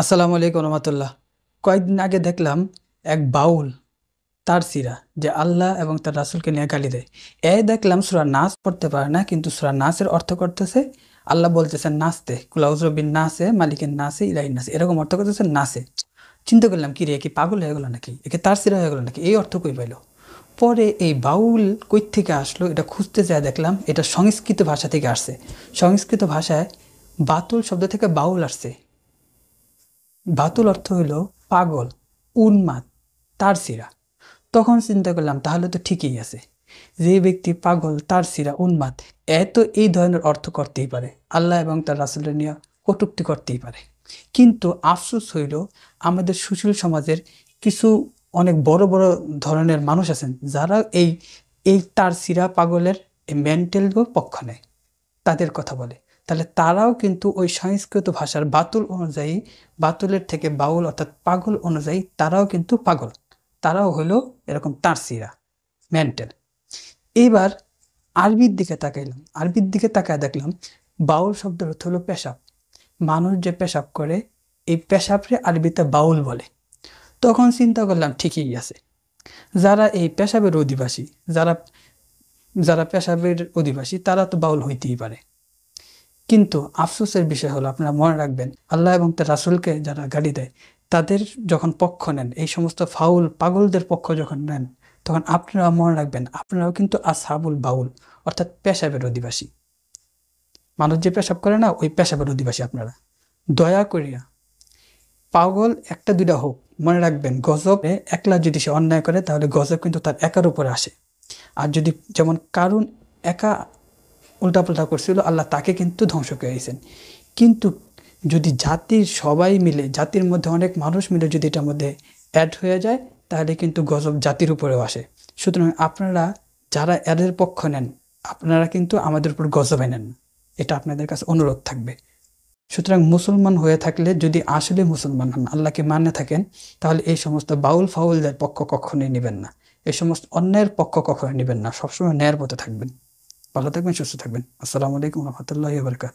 আসসালামু আলাইকুম রহমতুল্লাহ। কয়েকদিন আগে দেখলাম এক বাউল তার সিরা যে আল্লাহ এবং তার রাসূলকে নিয়ে গালি দেয়। দেখলাম সূরা নাস পড়তে পারে না, কিন্তু সূরা নাসের অর্থ করতেছে আল্লাহ বলতেছেন নাচতে, কুল আউযু বিন নাসে মালিকিন নাসে ইলাহিন নাস, এরকম অর্থ করতেছে নাচে। চিন্তা করলাম কি রে, কি পাগল হয়ে গেল নাকি, একে তার সিরা হয়ে গেল নাকি, এই অর্থ কই পাইলো? পরে এই বাউল কই থেকে আসলো এটা খুঁজতে যায়, দেখলাম এটা সংস্কৃত ভাষা থেকে আসছে। সংস্কৃত ভাষায় বাতুল শব্দ থেকে বাউল আসছে। বাতুল অর্থ হইল পাগল, উন্মাদ, তারছিরা। তখন চিন্তা করলাম তাহলে তো ঠিকই আছে, যে ব্যক্তি পাগল, তারছিরা, উন্মাদ, তো এই ধরনের অর্থ করতেই পারে, আল্লাহ এবং তার রাসূলের নিয়ে কটূক্তি করতেই পারে। কিন্তু আফসোস হইল আমাদের সুশীল সমাজের কিছু অনেক বড় বড় ধরনের মানুষ আছেন যারা এই এই তারছিরা পাগলের মেন্টাল পক্ষ নেয়, তাদের কথা বলে। তাহলে তারাও কিন্তু ওই সংস্কৃত ভাষার বাতুল অনুযায়ী, বাতুলের থেকে বাউল অর্থাৎ পাগল অনুযায়ী তারাও কিন্তু পাগল, তারাও হলো এরকম তারসিরা, মেন্টাল। এইবার আরবির দিকে তাকাইলাম, আরবির দিকে তাকায় দেখলাম বাউল শব্দের অর্থ হলো পেশাব। মানুষ যে পেশাব করে এই পেশাবরে আরবিতে বাউল বলে। তখন চিন্তা করলাম ঠিকই আছে, যারা এই পেশাবের অধিবাসী, যারা যারা পেশাবের অধিবাসী তারা তো বাউল হইতেই পারে। কিন্তু আফসোসের বিষয় হলো, আপনারা মনে রাখবেন, আল্লাহ এবং তার রাসূলকে যারা গালি দেয় তাদের যখন পক্ষ নেন, এই সমস্ত ফাউল পাগলদের পক্ষ যখন নেন, তখন আপনারা মনে রাখবেন আপনারাও কিন্তু আসহাবুল বাউল অর্থাৎ পেশাবের অধিবাসী। মানুষ যে পেশাব করে না, ওই পেশাবের অধিবাসী আপনারা। দয়া করিয়া পাগল একটা দুইটা হোক, মনে রাখবেন গজব একলা যদি সে অন্যায় করে তাহলে গজব কিন্তু তার একার উপরে আসে। আর যদি যেমন কারুন একা উল্টাপাল্টা করছিল, আল্লাহ তাকে কিন্তু ধ্বংস করে দিয়েছেন। কিন্তু যদি জাতির সবাই মিলে, জাতির মধ্যে অনেক মানুষ মিলে যদি এটার মধ্যে অ্যাড হয়ে যায়, তাহলে কিন্তু গজব জাতির উপরেও আসে। সুতরাং আপনারা যারা এদের পক্ষ নেন, আপনারা কিন্তু আমাদের উপর গজব নেন না, এটা আপনাদের কাছে অনুরোধ থাকবে। সুতরাং মুসলমান হয়ে থাকলে যদি আসলে মুসলমান হন, আল্লাহকে মানে থাকেন, তাহলে এই সমস্ত বাউল ফাউলদের পক্ষ কখনোই নেবেন না, এই সমস্ত অন্যায়ের পক্ষ কখনোই নেবেন না, সবসময় ন্যায়ের পথে থাকবেন। ভালো থাকবেন, সুস্থ থাকবেন। আসসালামু আলাইকুম রহমতুল্লাহি ওয়া বারাকাতুহু।